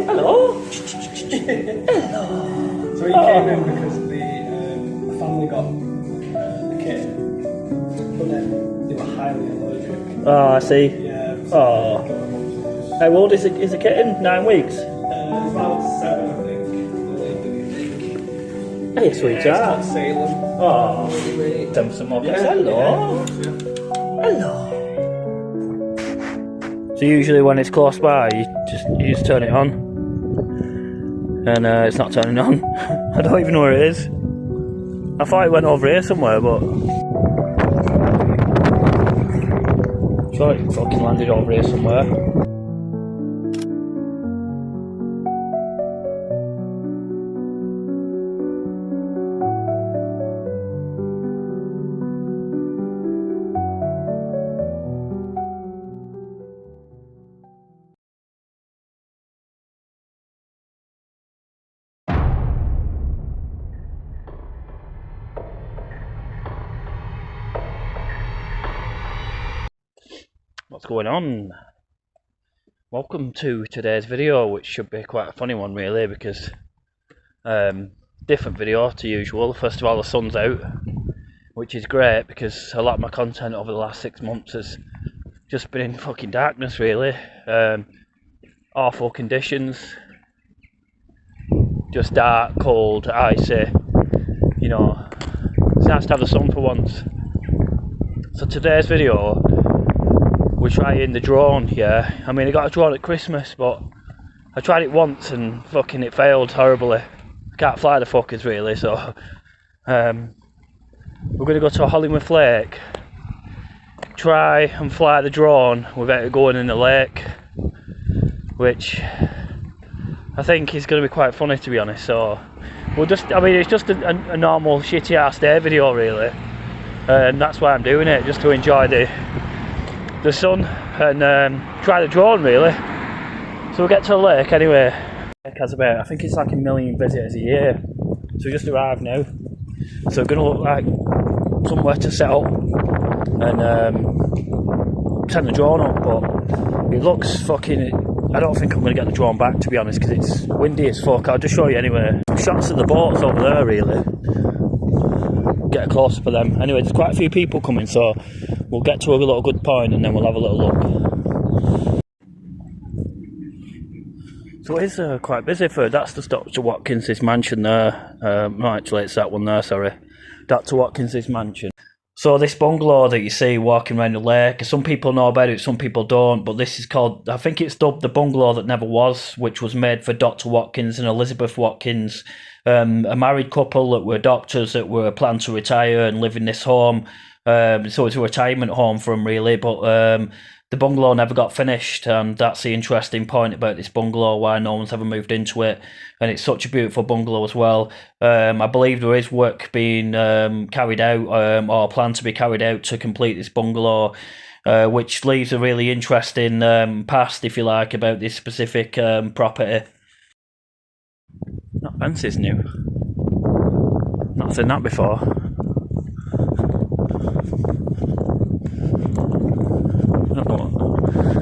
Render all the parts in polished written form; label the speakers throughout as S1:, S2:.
S1: Hello.
S2: Hello. So he came in because the family got the kitten, but then they were highly allergic.
S1: Oh, I see.
S2: Yeah.
S1: Oh. How old is the kitten? 9 weeks?
S2: About 7, I think.
S1: Hey, sweetheart.
S2: Salem.
S1: Oh. Send some more.
S2: Yeah.
S1: Hello.
S2: Yeah.
S1: Hello. So usually when it's close by, you just turn it on, and it's not turning on. I don't even know where it is. I thought it went over here somewhere, but I thought it fucking landed over here somewhere. What's going on? Welcome to today's video, which should be quite a funny one really, because different video to usual. First of all, the sun's out, which is great because a lot of my content over the last 6 months has just been in fucking darkness really. Awful conditions, just dark, cold, icy, you know. It's nice to have the sun for once. So today's video, we're trying the drone. Yeah, I mean I got a drone at Christmas, but I tried it once and fucking it failed horribly. I can't fly the fuckers really, so we're gonna go to Hollingworth Lake, try and fly the drone without it going in the lake, which I think is going to be quite funny, to be honest. So we'll just, I mean it's just a normal shitty ass day video really, and that's why I'm doing it, just to enjoy the sun and try the drone really. So we'll get to the lake anyway. It has about, I think it's like 1 million visitors a year, so we just arrived now, so we're going to look like somewhere to set up and send the drone up, but it looks fucking, I don't think I'm going to get the drone back, to be honest, because it's windy as fuck. I'll just show you anyway. Shots of the boats over there really, get a close up of them. Anyway, there's quite a few people coming, so we'll get to a little good point and then we'll have a little look. So it is quite busy for, that's the Dr. Watkins' mansion there. No, actually it's that one there, sorry. Dr. Watkins' mansion. So this bungalow that you see walking around the lake, some people know about it, some people don't, but this is called, I think it's dubbed the bungalow that never was, which was made for Dr. Watkins and Elizabeth Watkins, a married couple that were doctors that were planning to retire and live in this home. So it's a retirement home for them really, but the bungalow never got finished, and that's the interesting point about this bungalow, why no one's ever moved into it. And it's such a beautiful bungalow as well. I believe there is work being carried out or planned to be carried out to complete this bungalow, which leaves a really interesting past, if you like, about this specific property. That fence is new. Not seen that before.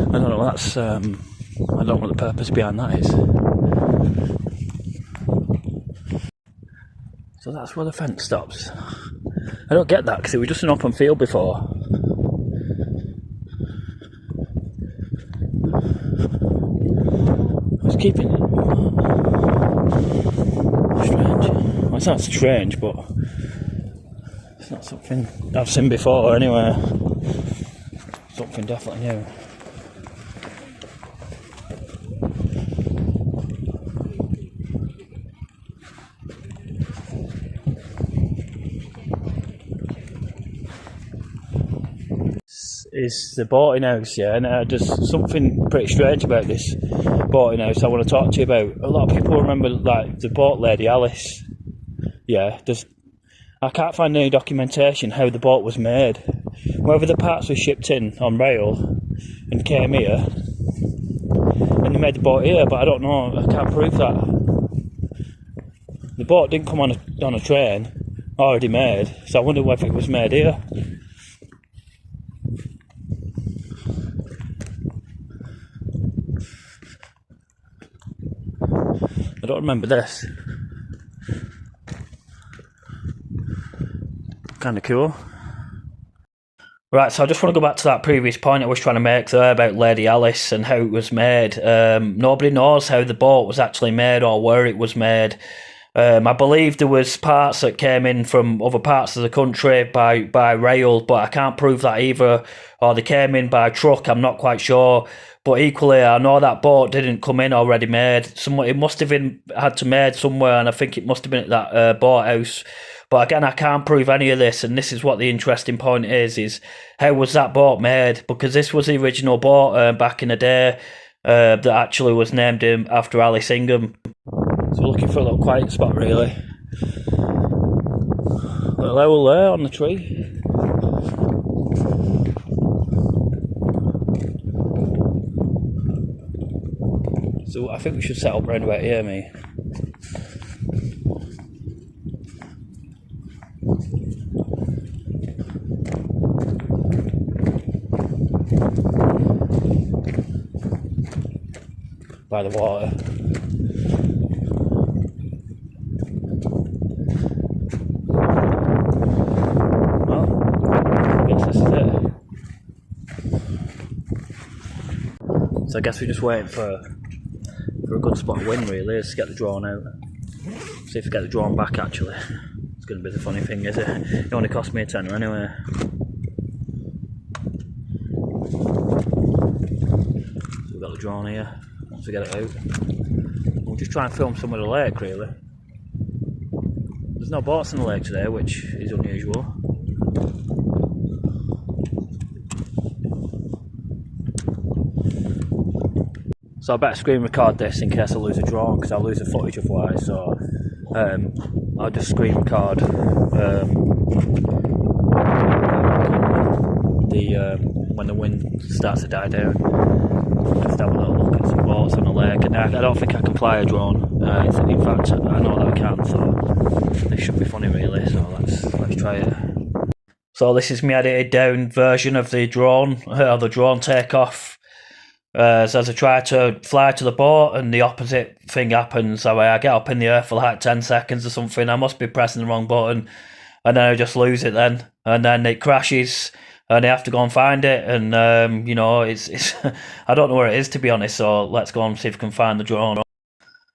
S1: I don't know what that's, I don't know what the purpose behind that is. So that's where the fence stops. I don't get that because it was just an open field before. I was keeping it. Strange. Well, it's not strange, but it's not something I've seen before anyway. Something definitely new. Is the boating house, yeah, and there's something pretty strange about this boating house I want to talk to you about. A lot of people remember like the boat lady Alice, yeah, I can't find any documentation how the boat was made, whether the parts were shipped in on rail and came here and they made the boat here, but I don't know, I can't prove that. The boat didn't come on a train already made, so I wonder whether it was made here. I don't remember this. Kind of cool. Right, so I just want to go back to that previous point I was trying to make there about Lady Alice and how it was made. Nobody knows how the boat was actually made or where it was made. I believe there was parts that came in from other parts of the country by rail, but I can't prove that either. Or they came in by truck, I'm not quite sure. But equally, I know that boat didn't come in already made. It must have been had to made somewhere, and I think it must have been at that boat house. But again, I can't prove any of this, and this is what the interesting point is how was that boat made? Because this was the original boat back in the day that actually was named after Alice Ingham. So we're looking for a little quiet spot, really. A little owl there on the tree. So I think we should set up round about here, me. By the water. Well, I guess this is it. So I guess we're just waiting for a good spot of wind, really, is to get the drone out. See if we get the drone back, actually. It's going to be the funny thing, is it? It only cost me a tenner anyway. So we've got the drone here. Once we get it out, we'll just try and film some of the lake, really. There's no boats in the lake today, which is unusual. So I better screen record this in case I lose a drone, because I'll lose the footage otherwise. So I'll just screen record when the wind starts to die down. Just have a little look at some boats on the lake. And I don't think I can fly a drone. In fact, I know that I can. So this should be funny, really. So let's try it. So this is my edited down version of the drone, or the drone takeoff. So as I try to fly to the boat and the opposite thing happens, so I get up in the air for like 10 seconds or something, I must be pressing the wrong button, and then I just lose it then, and then it crashes, and I have to go and find it, and you know, it's I don't know where it is, to be honest, so let's go and see if we can find the drone.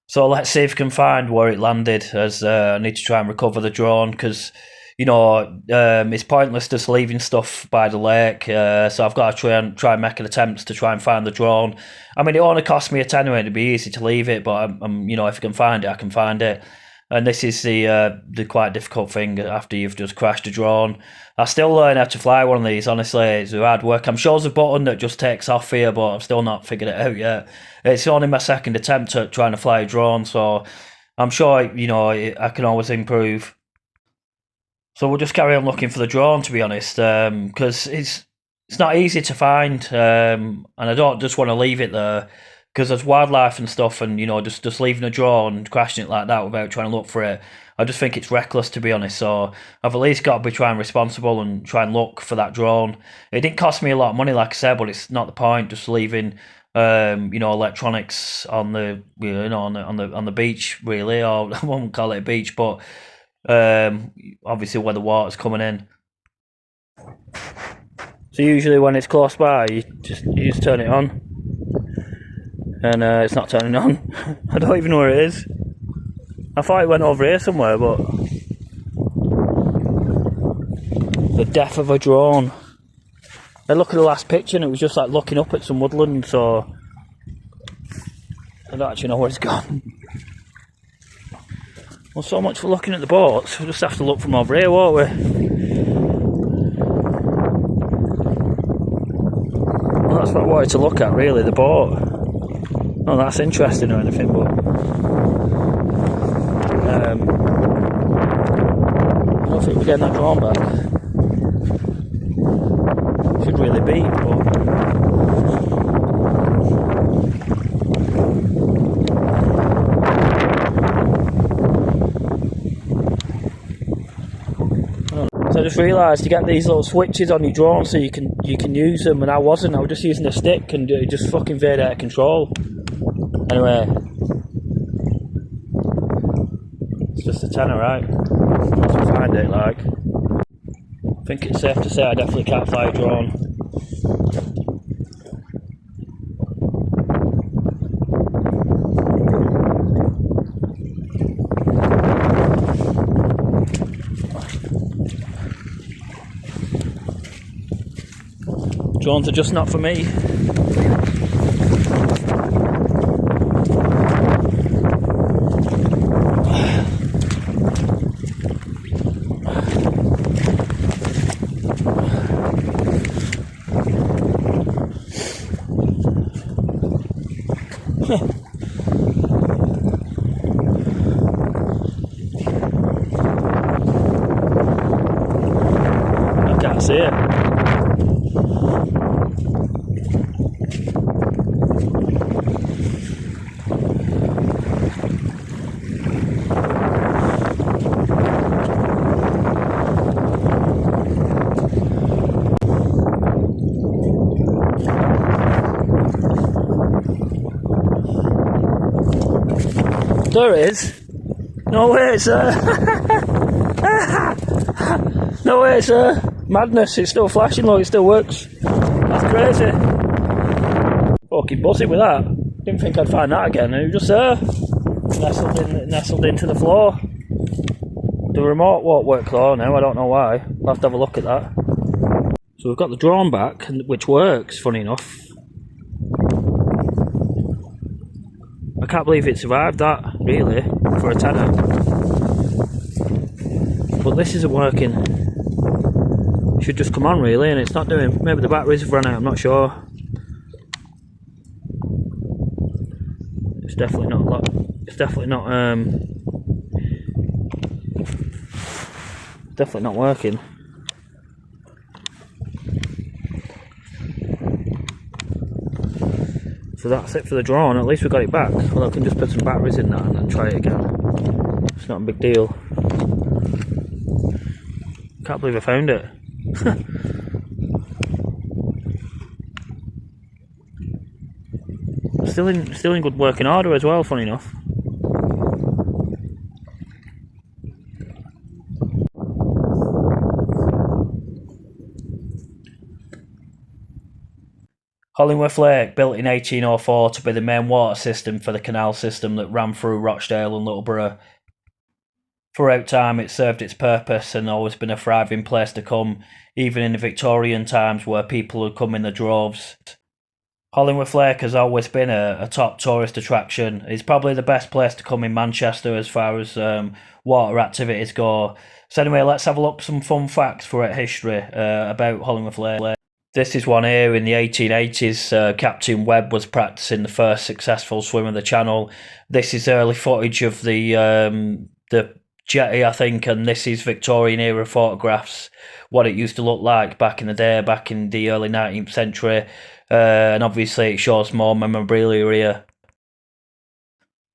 S1: So let's see if we can find where it landed, as I need to try and recover the drone, because you know, it's pointless just leaving stuff by the lake, so I've got to try and make an attempt to try and find the drone. I mean, it only cost me a tenner, it'd be easy to leave it, but I'm you know, if I can find it, I can find it. And this is the quite difficult thing after you've just crashed a drone. I still learn how to fly one of these, honestly, it's hard work. I'm sure there's a button that just takes off here, but I've still not figured it out yet. It's only my second attempt at trying to fly a drone, so I'm sure, you know, I can always improve. So we'll just carry on looking for the drone, to be honest, because it's not easy to find, and I don't just want to leave it there, because there's wildlife and stuff, and you know, just leaving a drone and crashing it like that without trying to look for it, I just think it's reckless, to be honest. So I've at least got to be trying responsible and try and look for that drone. It didn't cost me a lot of money, like I said, but it's not the point. Just leaving, you know, electronics on the, you know, on the beach, really, or I won't call it a beach, but obviously where the water's coming in. So usually when it's close by, you just turn it on, and it's not turning on. I don't even know where it is. I thought it went over here somewhere, but the death of a drone. I look at the last picture and it was just like looking up at some woodland, so I don't actually know where it's gone. Well, so much for looking at the boats. We'll just have to look from over here, won't we? Well, that's what I wanted to look at, really, the boat. Not that's interesting or anything, but I don't think we're getting that drone back. Should really be, but so I just realised you get these little switches on your drone so you can use them, and I was just using a stick and it just fucking veered out of control. Anyway, It's just a tenner, right? Once we find it, like. I think it's safe to say I definitely can't fly a drone. Drones are just not for me. I can't see it. There it is. No way, sir. No way, sir. Madness. It's still flashing, look, it still works. That's crazy. Fucking buzzing with that. Didn't think I'd find that again. It was just there. Nestled into the floor. The remote won't work though now, I don't know why. I'll have to have a look at that. So we've got the drone back, which works, funny enough. I can't believe it survived that, really, for a tenner. But this isn't working. It should just come on, really, and it's not doing. Maybe the batteries have run out, I'm not sure. It's definitely not. It's definitely not. Definitely not working. So that's it for the drone. At least we got it back. Well, I can just put some batteries in that and then try it again. It's not a big deal. Can't believe I found it. Still in good working order as well, funny enough. Hollingworth Lake, built in 1804 to be the main water system for the canal system that ran through Rochdale and Littleborough. Throughout time it served its purpose and always been a thriving place to come, even in the Victorian times where people would come in the droves. Hollingworth Lake has always been a top tourist attraction. It's probably the best place to come in Manchester as far as water activities go. So anyway, let's have a look at some fun facts throughout history about Hollingworth Lake. This is one here. In the 1880s, Captain Webb was practicing the first successful swim of the Channel. This is early footage of the jetty, I think, and this is Victorian era photographs, what it used to look like back in the day, back in the early 19th century, and obviously it shows more memorabilia here.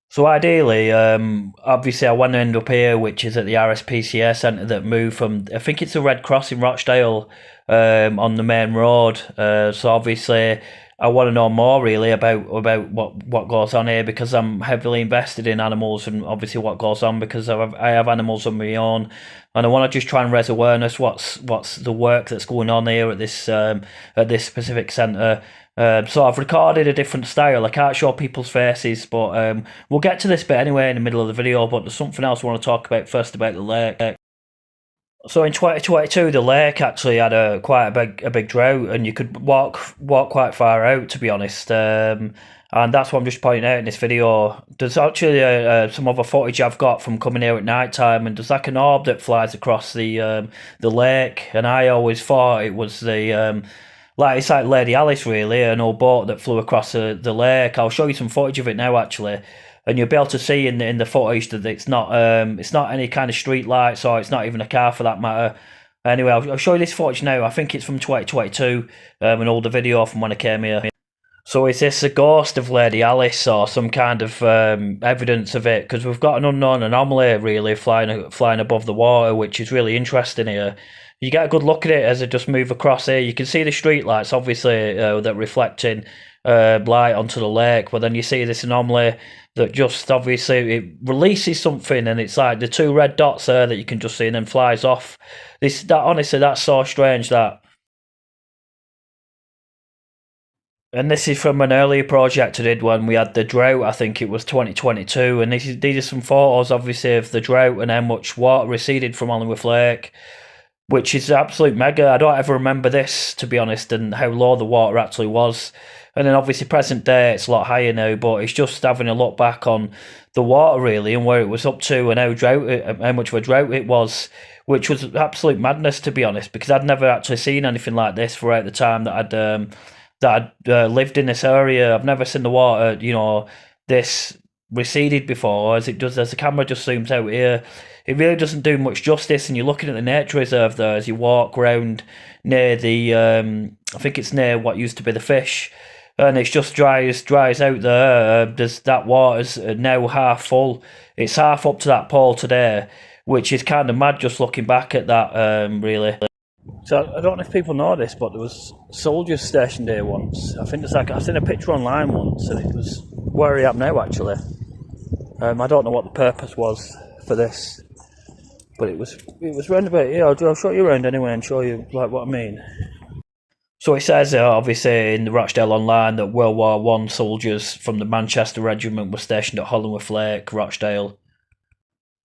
S1: So ideally, obviously I want to end up here, which is at the RSPCA centre that moved from, I think it's the Red Cross in Rochdale, on the main road. So obviously I want to know more really about what goes on here, because I'm heavily invested in animals and obviously what goes on, because I have animals of my own, and I want to just try and raise awareness what's the work that's going on here at this specific centre. So I've recorded a different style. I can't show people's faces, but we'll get to this bit anyway in the middle of the video. But there's something else I want to talk about first about the lake. So in 2022, the lake actually had quite a big drought, and you could walk quite far out, to be honest. And that's what I'm just pointing out in this video. There's actually some other footage I've got from coming here at night time, and there's like an orb that flies across the lake, and I always thought it was it's like Lady Alice, really, an old boat that flew across the lake. I'll show you some footage of it now, actually, and you'll be able to see in the footage that it's not any kind of street lights, or it's not even a car for that matter. Anyway, I'll show you this footage now. I think it's from 2022, an older video from when I came here. So is this a ghost of Lady Alice or some kind of evidence of it? Because we've got an unknown anomaly really flying above the water, which is really interesting here. You get a good look at it as it just move across here. You can see the street lights, obviously, that reflecting light onto the lake. But then you see this anomaly that just obviously it releases something, and it's like the 2 red dots there that you can just see, and then flies off. Honestly, that's so strange that. And this is from an earlier project I did when we had the drought. I think it was 2022, and these are some photos, obviously, of the drought and how much water receded from Hollingworth Lake, which is absolute mega. I don't ever remember this, to be honest, and how low the water actually was. And then obviously present day, it's a lot higher now, but it's just having a look back on the water really and where it was up to and how much of a drought it was, which was absolute madness, to be honest, because I'd never actually seen anything like this throughout the time that I'd lived in this area. I've never seen the water, this receded before, as the camera just zooms out here. It really doesn't do much justice, and you're looking at the nature reserve there as you walk around near the, I think it's near what used to be the fish, and it's just dries out there. That water's now half full. It's half up to that pole today, which is kind of mad just looking back at that, really. So I don't know if people know this, but there was soldiers stationed here once. I think I've seen a picture online once, and it was where I am now actually. I don't know what the purpose was for this, but it was round about here. I'll show you around anyway and show you like what I mean. So it says obviously in the Rochdale Online that World War I soldiers from the Manchester Regiment were stationed at Hollingworth Lake, Rochdale.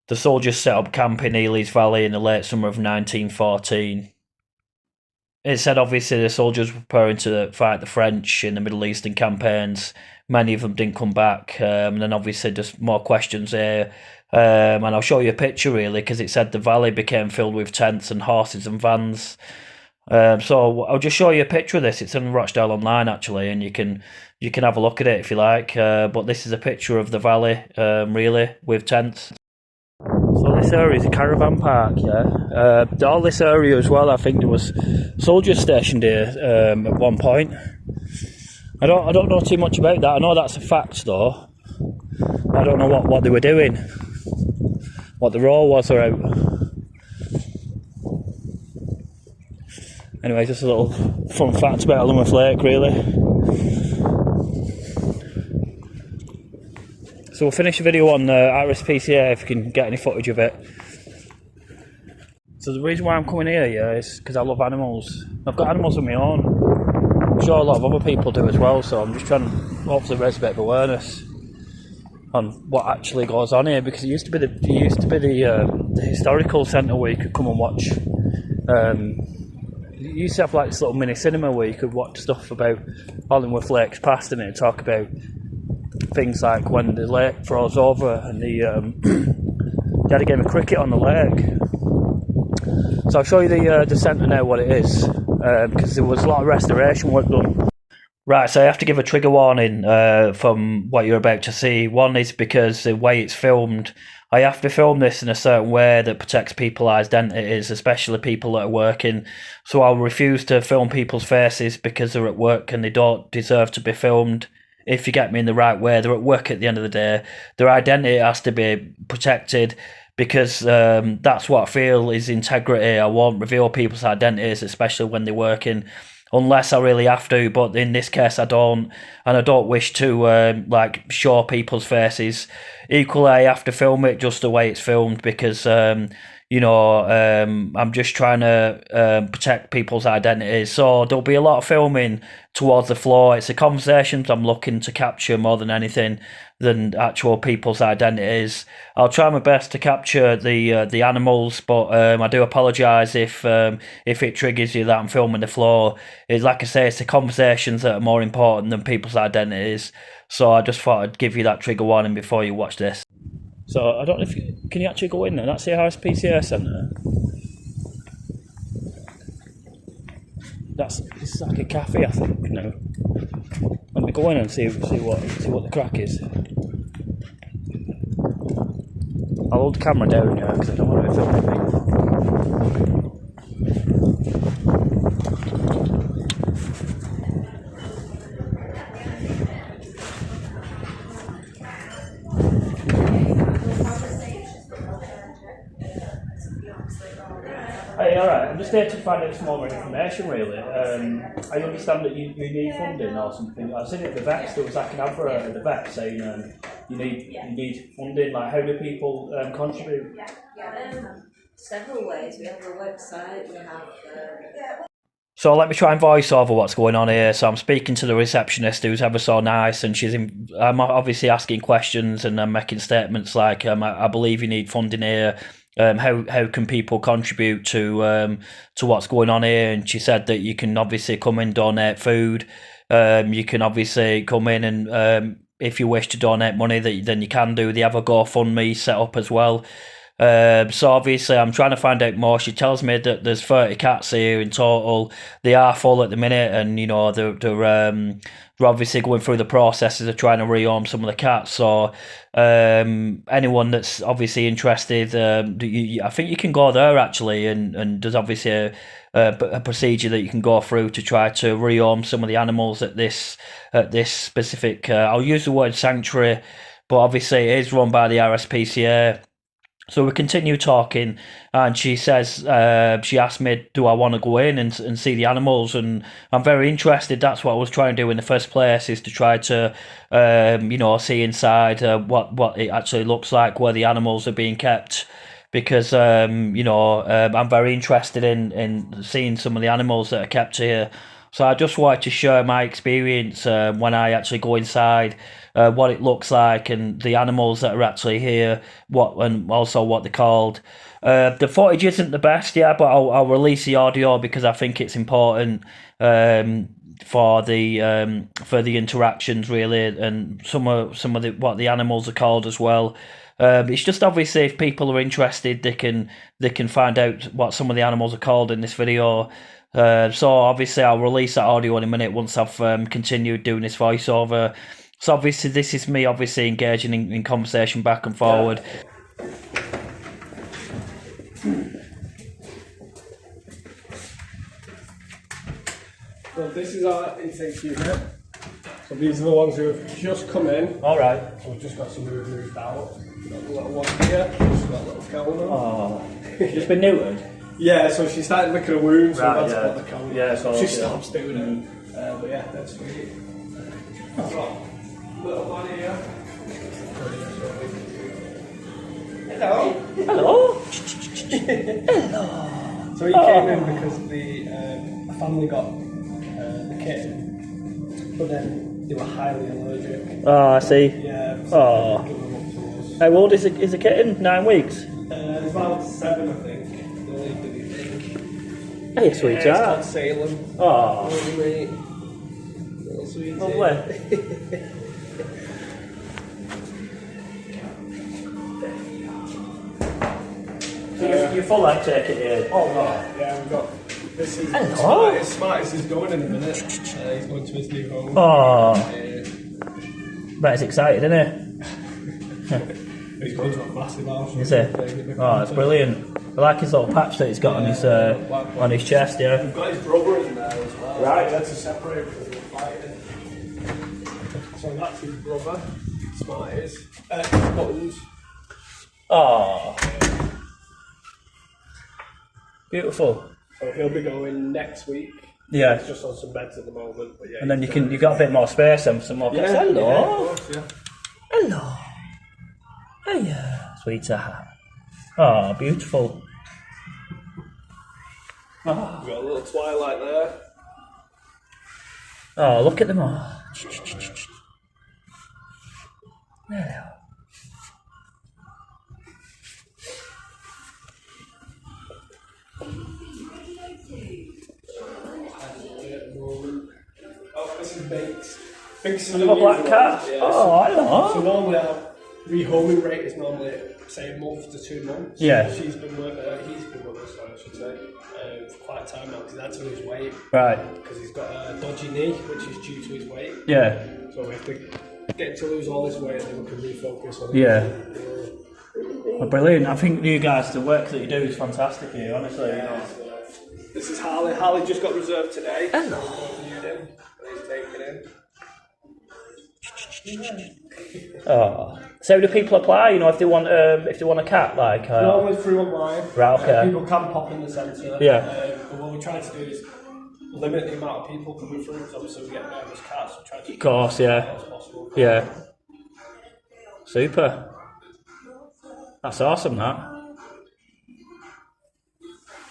S1: The soldiers set up camp in Ely's Valley in the late summer of 1914. It said obviously the soldiers were preparing to fight the French in the Middle Eastern campaigns. Many of them didn't come back, and then obviously there's more questions here. And I'll show you a picture really, because it said the valley became filled with tents and horses and vans. So I'll just show you a picture of this. It's on Rochdale Online actually, and you can have a look at it if you like. But this is a picture of the valley, really, with tents. So this area is a caravan park, yeah. All this area as well, I think there was soldiers stationed here at one point. I don't know too much about that. I know that's a fact though. I don't know what they were doing, what the role was around. Anyway, just a little fun fact about Hollingworth Lake, really. So we'll finish the video on RSPCA if you can get any footage of it. So the reason why I'm coming here, yeah, is because I love animals. I've got animals of my own. I'm sure a lot of other people do as well, so I'm just trying to hopefully raise a bit of awareness on what actually goes on here, because it used to be the historical centre where you could come and watch. You used to have like this little mini cinema where you could watch stuff about Hollingworth Lake's past, and it'd talk about things like when the lake froze over and they had a game of cricket on the lake. So I'll show you the centre now, what it is, because there was a lot of restoration work done. Right, so I have to give a trigger warning from what you're about to see. One is because the way it's filmed, I have to film this in a certain way that protects people's identities, especially people that are working. So I'll refuse to film people's faces because they're at work and they don't deserve to be filmed. If you get me in the right way, they're at work at the end of the day. Their identity has to be protected, because that's what I feel is integrity. I won't reveal people's identities, especially when they're working, unless I really have to, but in this case I don't, and I don't wish to show people's faces. Equally, I have to film it just the way it's filmed, because I'm just trying to protect people's identities. So there'll be a lot of filming towards the floor. It's the conversations I'm looking to capture more than anything than actual people's identities. I'll try my best to capture the animals, but I do apologise if it triggers you that I'm filming the floor. It's like I say, it's the conversations that are more important than people's identities. So I just thought I'd give you that trigger warning before you watch this. So I don't know if can you actually go in there? That's the RSPCA centre. This is like a cafe, I think. No, let me go in and see what the crack is. I'll hold the camera down here because I don't want it filming me. Hey, alright, just here to find out some more information, really. I understand that you need funding or something. I've seen it at the vets. There was like an advert at the vet saying you need funding. Like, how do people contribute?
S3: Several ways. We have a website. We have.
S1: So let me try and voice over what's going on here. So I'm speaking to the receptionist, who's ever so nice, and I'm obviously asking questions and I'm making statements like, I believe you need funding here. How can people contribute to what's going on here? And she said that you can obviously come and donate food. You can obviously come in and if you wish to donate money, then you can do. They have a GoFundMe set up as well. So obviously I'm trying to find out more. She tells me that there's 30 cats here in total. They are full at the minute, and you know they're obviously going through the processes of trying to rehome some of the cats. So anyone that's obviously interested, I think you can go there actually, and there's obviously a procedure that you can go through to try to rehome some of the animals at this specific. I'll use the word sanctuary, but obviously it is run by the RSPCA. So we continue talking, and she says, she asked me, do I want to go in and see the animals? And I'm very interested. That's what I was trying to do in the first place, is to try to, see inside what it actually looks like, where the animals are being kept. Because, I'm very interested in seeing some of the animals that are kept here. So I just wanted to share my experience when I actually go inside, what it looks like, and the animals that are actually here, and also what they're called. The footage isn't the best, but I'll release the audio because I think it's important for the interactions really, and some of what the animals are called as well. It's just obviously if people are interested, they can find out what some of the animals are called in this video. So obviously I'll release that audio in a minute once I've continued doing this voiceover. So obviously this is me obviously engaging in conversation back and forward.
S2: So this is our intake unit. So these are the ones who have just come in.
S1: All right.
S2: So we've just got some who have moved out. We've got the little one here. She's got a little cowl on.
S1: Oh, she's been neutered.
S2: Yeah, so she started licking her wound, so
S1: Right,
S2: that's what the cowl.
S1: Yeah, so
S2: she stops doing it. But yeah, that's sweet. Little one here. Hello.
S1: Hello.
S2: Hello. So he came in because the family got the kitten, but then they were highly allergic.
S1: Oh, I see.
S2: Yeah.
S1: Oh. How old is the kitten? 9 weeks.
S2: It's about 7, I think. The only baby thing.
S1: Hey, sweetheart.
S2: It's called Salem.
S1: Oh.
S2: Little sweetie.
S1: Lovely. So you're full, I take it here.
S2: Oh no, yeah, we've got. This is smartest is going in a minute. He's going to his new home.
S1: Oh. Bet he's excited, isn't he?
S2: He's going to a massive house.
S1: Is he? Oh, it's brilliant. I like his little patch that he's got on his chest, yeah.
S2: We've got his brother in there as well. Right. That's a separate because they were fighting. So that's his brother. Smarties. Buttons.
S1: Oh. Beautiful.
S2: So he'll be going next week.
S1: Yeah.
S2: He's just on some beds at the moment. But yeah,
S1: And then you got a bit more space and some more cats. Hello.
S2: Yeah, of course, yeah.
S1: Hello. Hiya, sweetheart. Oh, beautiful. Oh.
S2: We've got a little twilight there.
S1: Oh, look at them all. Hello.
S2: Oh, this is Binks. Binks is
S1: Another black cat.
S2: Yeah,
S1: Oh, hello.
S2: So normally our rehoming rate is normally say a month to 2 months.
S1: Yeah.
S2: He's been with us, I should say, for quite a time now because he had to lose weight.
S1: Right.
S2: Because he's got a dodgy knee, which is due to his weight.
S1: Yeah.
S2: So we have to get him to lose all this weight and then we can refocus on it.
S1: Yeah. Oh, brilliant. I think you guys, the work that you do is fantastic here, honestly. You know.
S2: This is Harley. Harley just got reserved today.
S1: Hello.
S2: He's taken in.
S1: Oh. So do people apply? You know, if they want a cat, like.
S2: Normally through online.
S1: Right. Okay.
S2: People can pop in the centre.
S1: Yeah.
S2: But what we're trying to do is limit the amount of people coming through, because obviously we get nervous cats. So trying to
S1: Of course. Yeah.
S2: as possible.
S1: Yeah. Super. That's awesome. That.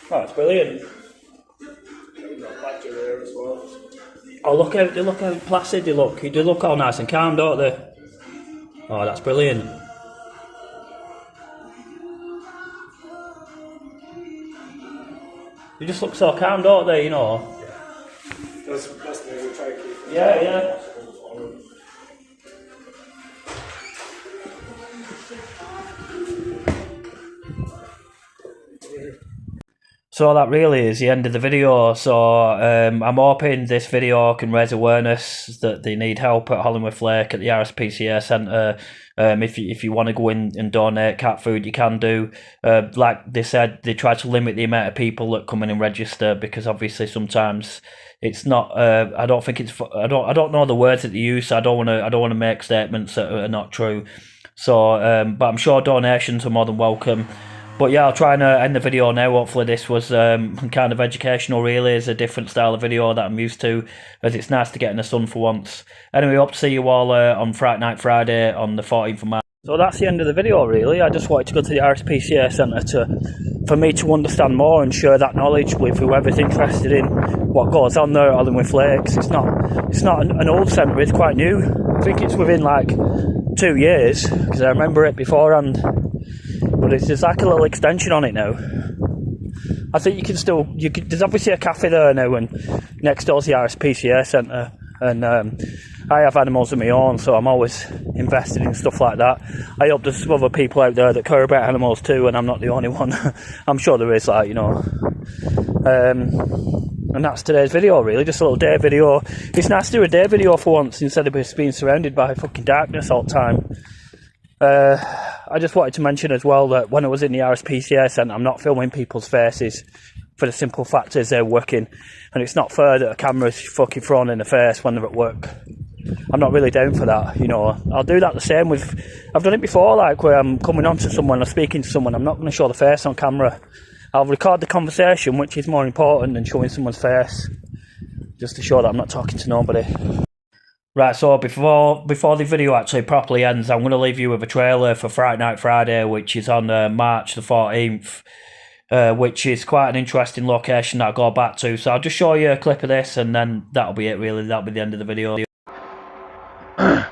S1: Oh, it's brilliant.
S2: We've got badger here as well.
S1: Oh, look how placid they look. They look all nice and calm, don't they? Oh, that's brilliant. They just look so calm, don't they? You know.
S2: That's the thing we try to keep.
S1: Yeah. So that really is the end of the video. So I'm hoping this video can raise awareness that they need help at Hollingworth Lake at the RSPCA Centre. If you want to go in and donate cat food, you can do. Like they said, they try to limit the amount of people that come in and register, because obviously sometimes it's not. I don't think it's. I don't know the words that they use. So I don't want to make statements that are not true. So, but I'm sure donations are more than welcome. But yeah, I'll try and end the video now. Hopefully this was kind of educational, really. It's a different style of video that I'm used to, as it's nice to get in the sun for once. Anyway, hope to see you all on Friday on the 14th of March. So that's the end of the video, really. I just wanted to go to the RSPCA Centre for me to understand more and share that knowledge with whoever's interested in what goes on there at Hollingworth Lakes. It's not an old centre, it's quite new. I think it's within like 2 years, because I remember it beforehand. But it's like a little extension on it now. I think you can still... there's obviously a cafe there now, and next door's the RSPCA Centre. And I have animals of my own, so I'm always invested in stuff like that. I hope there's some other people out there that care about animals too, and I'm not the only one. I'm sure there is, like, you know. And that's today's video, really. Just a little day video. It's nice to do a day video for once, instead of just being surrounded by fucking darkness all the time. I just wanted to mention as well that when I was in the RSPCA Centre, I'm not filming people's faces, for the simple fact is they're working, and it's not fair that a camera's fucking thrown in the face when they're at work. I'm not really down for that, you know. I'll do that the same with... I've done it before, like where I'm coming on to someone or speaking to someone, I'm not going to show the face on camera. I'll record the conversation, which is more important than showing someone's face, just to show that I'm not talking to nobody. Right, so before the video actually properly ends, I'm going to leave you with a trailer for Fright Night Friday, which is on March the 14th, which is quite an interesting location that I'll go back to. So I'll just show you a clip of this, and then that'll be it, really. That'll be the end of the video. That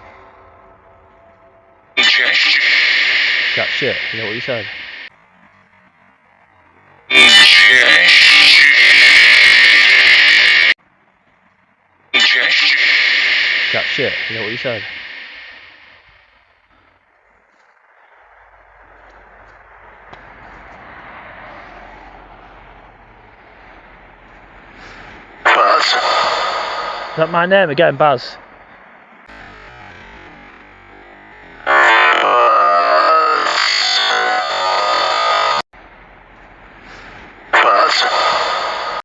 S1: shit, is that what you said? That shit, is that what you said? Baz. Is that my name again, Baz?